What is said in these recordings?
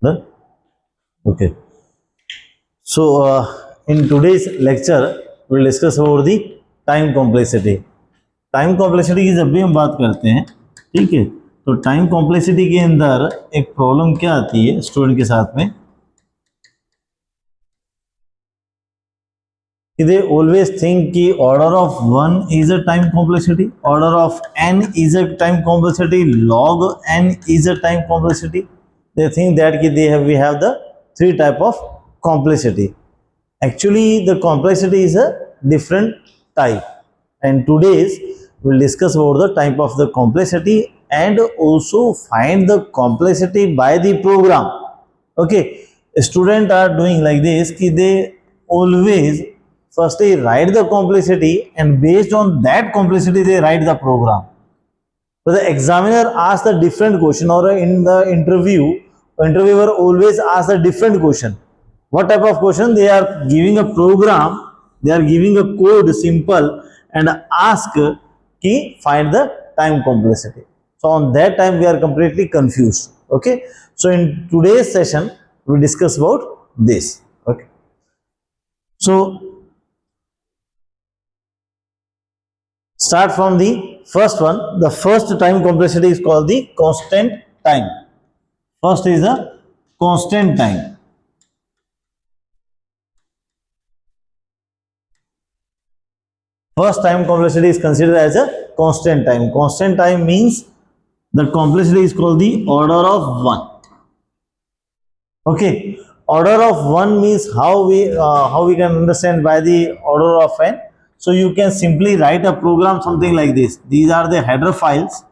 Done? Okay. So in today's lecture we'll discuss about the time complexity. Time complexity की जब भी हम बात करते हैं, ठीक है, तो टाइम कॉम्प्लेक्सिटी के अंदर एक प्रॉब्लम क्या आती है स्टूडेंट के साथ में कि दे ऑलवेज थिंक कि order of 1 is a time complexity, order of n is a time complexity, log n is a time complexity. They think that we have the 3 type of complexity. Actually the complexity is a different type, and today's we'll discuss about the type of the complexity and also find the complexity by the program. Okay, students are doing like this कि they always firstly write the complexity and based on that complexity they write the program. So the examiner asks the different question, or in the interviewer always asks a different question. What type of question? They are giving a program, they are giving a code simple and ask ki find the time complexity. So on that time we are completely confused. Okay, so in today's session we discuss about this. Okay, so start from the first one. The first time complexity is called the constant time. First is the constant time. First time complexity is considered as a constant time. Constant time means the complexity is called the order of 1. Okay, order of 1 means how we can understand by the order of n. So you can simply write a program something like this. These are the header files,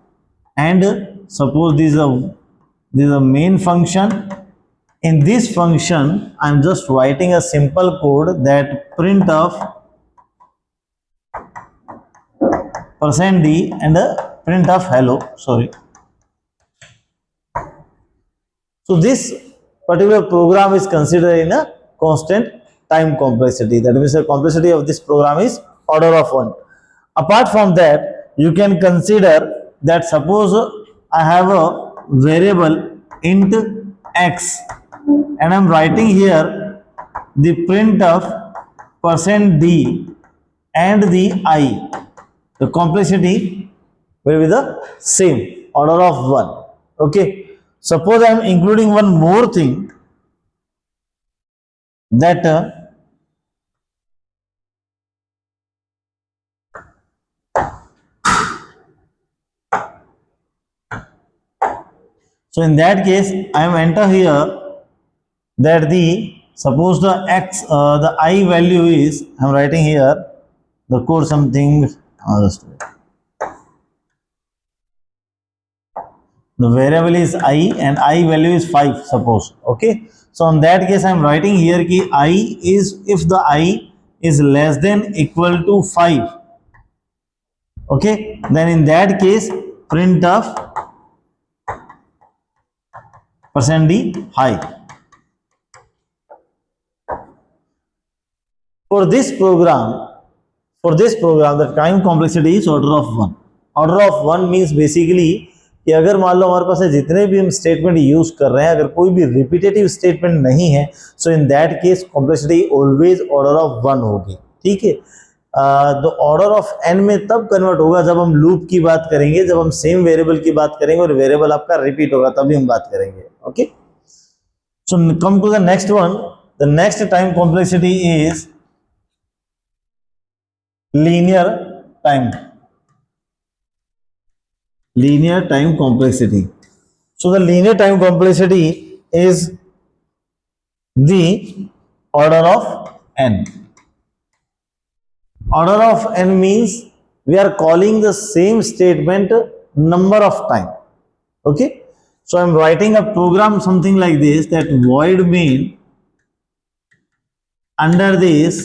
and suppose this is a main function. In this function I am just writing a simple code that print of %d and a print of hello. Sorry. So this particular program is considered in a constant time complexity. That means the complexity of this program is order of 1. Apart from that, you can consider that suppose I have a variable int x and I am writing here the print of %d and the I. The complexity will be the same, order of 1. Okay, suppose I am including one more thing, that so in that case I am enter here that the suppose the x the I value is, I am writing here the code something the variable is I and I value is 5 suppose. Okay, so in that case I am writing here ki I is, if the I is less than equal to 5, okay, then in that case print of %d high. For this program the time complexity is order of 1. Order of 1 means basically कि अगर मान लो हमारे पास जितने भी हम statement use कर रहे हैं अगर कोई भी रिपीटेटिव स्टेटमेंट नहीं है, so in that case complexity always order of 1 होगी. ठीक है, तो ऑर्डर ऑफ n में तब कन्वर्ट होगा जब हम लूप की बात करेंगे, जब हम सेम वेरिएबल की बात करेंगे और वेरिएबल आपका रिपीट होगा तभी हम बात करेंगे. Okay, so come to the next one. The next time complexity is linear time. Linear time complexity. So the linear time complexity is the order of n. Order of n means we are calling the same statement number of time. Okay, so I am writing a program something like this, that void main under this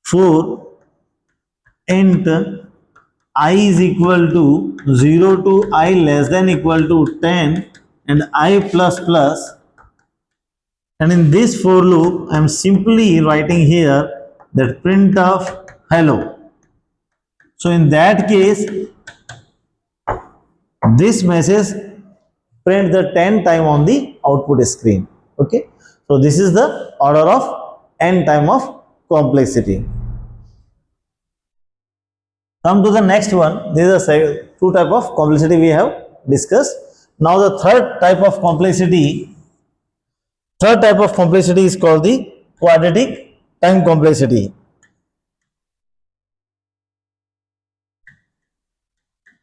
for int I is equal to 0 to I less than equal to 10 and I plus plus, and in this for loop I am simply writing here that print of hello. So in that case this message print the 10 time on the output screen. Okay, so this is the order of n time of complexity. Come to the next one. These are two type of complexity we have discussed. Now the third type of complexity is called the quadratic time complexity.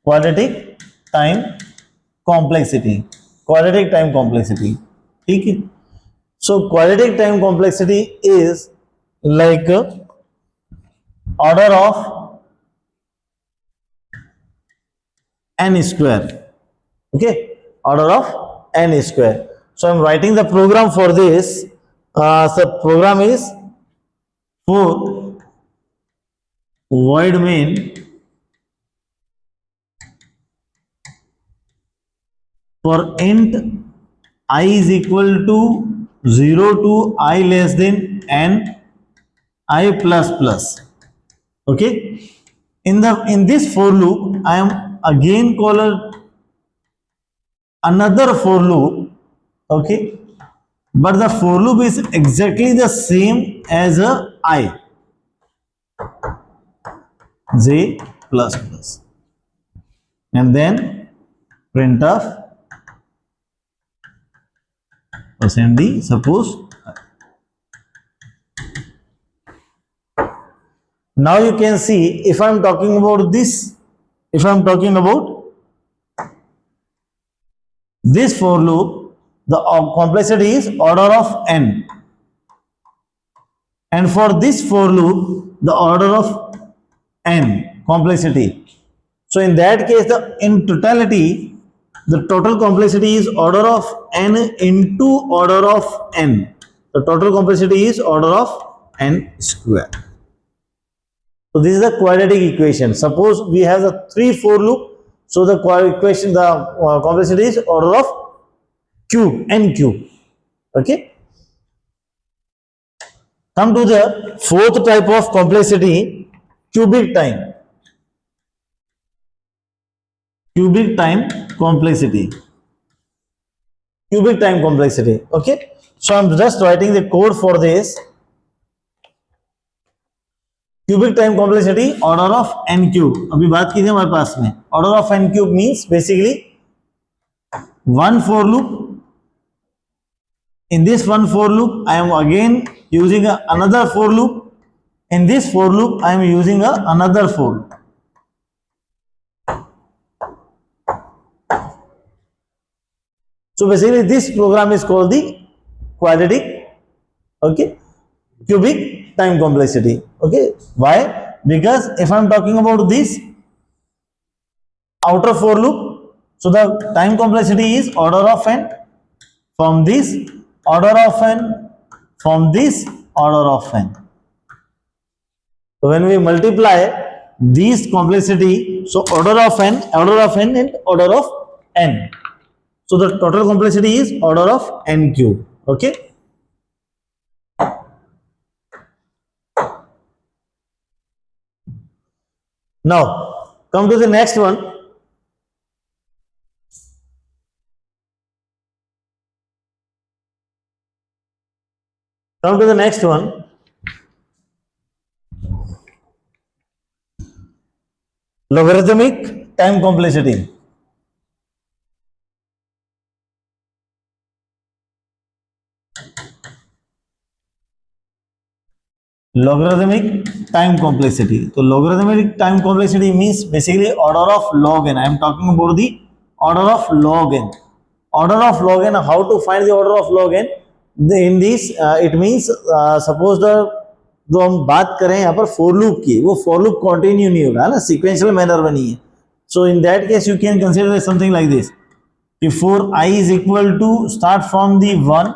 Quadratic time complexity. Quadratic time complexity. Okay. So quadratic time complexity is like order of n square. Okay, order of n square. So I'm writing the program for this. So program is for void main for int I is equal to 0 to I less than n I plus plus. Okay, in this for loop I am again call another for loop. Okay, but the for loop is exactly the same as a I, j plus plus, and then print of percent d suppose. Now you can see if I am talking about this, if I am talking about this for loop, the complexity is order of n, and for this for loop the order of n complexity. So in that case, in totality the total complexity is order of n into order of n. The total complexity is order of n square. So this is the quadratic equation. Suppose we have the 3 for loop, so the equation, the complexity is order of cube, n cube. Okay. Come to the fourth type of complexity, cubic time. Cubic time complexity. Cubic time complexity. Okay. So I'm just writing the code for this. Cubic time complexity order of n cube. अभी बात की थी हमारे पास में. Order of n cube means basically one for loop. In this one for loop, I am again using another for loop. In this for loop, I am using another for loop. So basically, this program is called the quadratic, okay, cubic time complexity. Okay, why? Because if I am talking about this outer for loop, so the time complexity is order of n from this order of n from this order of n. So when we multiply these complexity, so order of n and order of n. So the total complexity is order of n cube. Okay. Now come to the next one. Come to the next one. Logarithmic time complexity. Logarithmic time complexity. So logarithmic time complexity means basically order of log n. I am talking about the order of log n. Order of log n. How to find the order of log n? In this it means suppose the जो हम बात करें यहाँ पर for loop की, वो for loop continue नहीं होगा ना, sequential manner बनी है. So in that case you can consider something like this. If for I is equal to start from the 1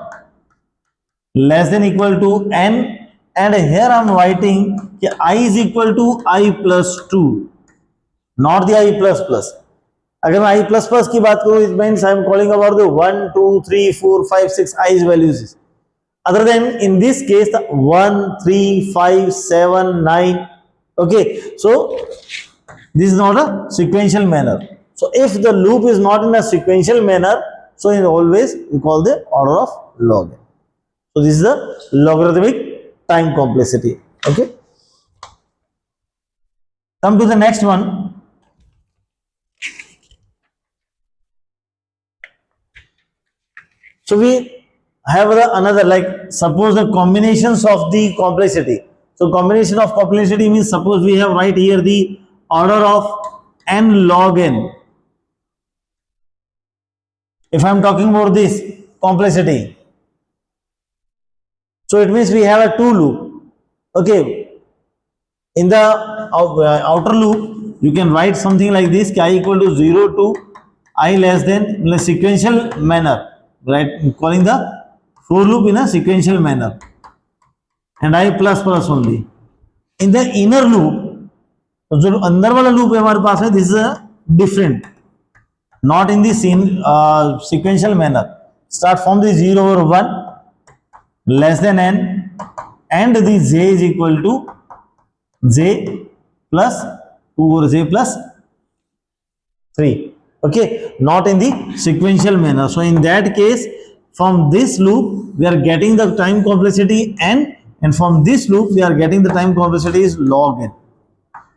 less than equal to n. And here I am writing that I is equal to I plus 2, not the I plus plus. अगर मैं I plus plus की बात करूँ, it means I am calling about the 1, 2, 3, 4, 5, 6 I's values. Other than in this case the 1, 3, 5, 7, 9. Okay, so this is not a sequential manner. So if the loop is not in a sequential manner, So in always we call the order of log n. So this is the logarithmic time complexity. Okay. Come to the next one. So we have another, like suppose the combinations of the complexity. So combination of complexity means, suppose we have right here the order of n log n. If I am talking about this complexity, so it means we have a two loop. Okay, in the outer loop you can write something like this: I equal to 0 to I less than, in a sequential manner, right? Calling the for loop in a sequential manner, and I plus plus only. In the inner loop, तो जो अंदर वाला loop है हमारे पास है, this is different, not in the sequential manner. Start from the 0 or 1 less than n, and the j is equal to j plus 2 or j plus 3. Okay, not in the sequential manner. So in that case, from this loop we are getting the time complexity n, and from this loop we are getting the time complexity is log n.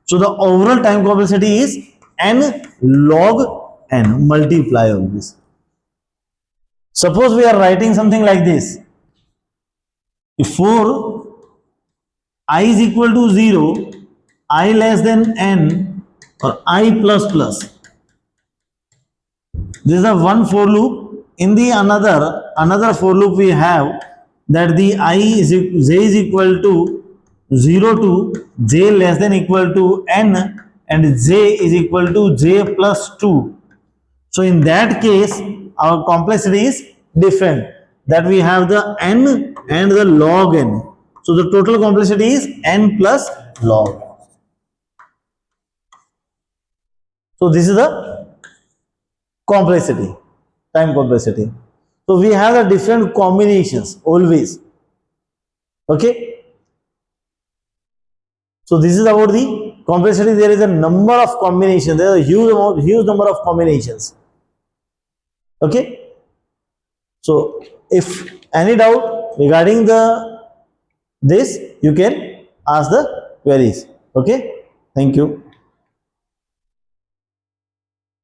So the overall time complexity is n log n, multiply of this. Suppose we are writing something like this: if for I is equal to 0, I less than n, or I plus plus, this is a one for loop. In the another for loop we have that the I is j is equal to 0 to j less than equal to n, and j is equal to j plus 2. So in that case our complexity is different, that we have the n and the log n. So the total complexity is n plus log. So this is the complexity, time complexity. So we have the different combinations always. Okay. So this is about the complexity. There is a number of combinations. There is a huge number of combinations. Okay. So if any doubt regarding this, you can ask the queries. Okay. Thank you.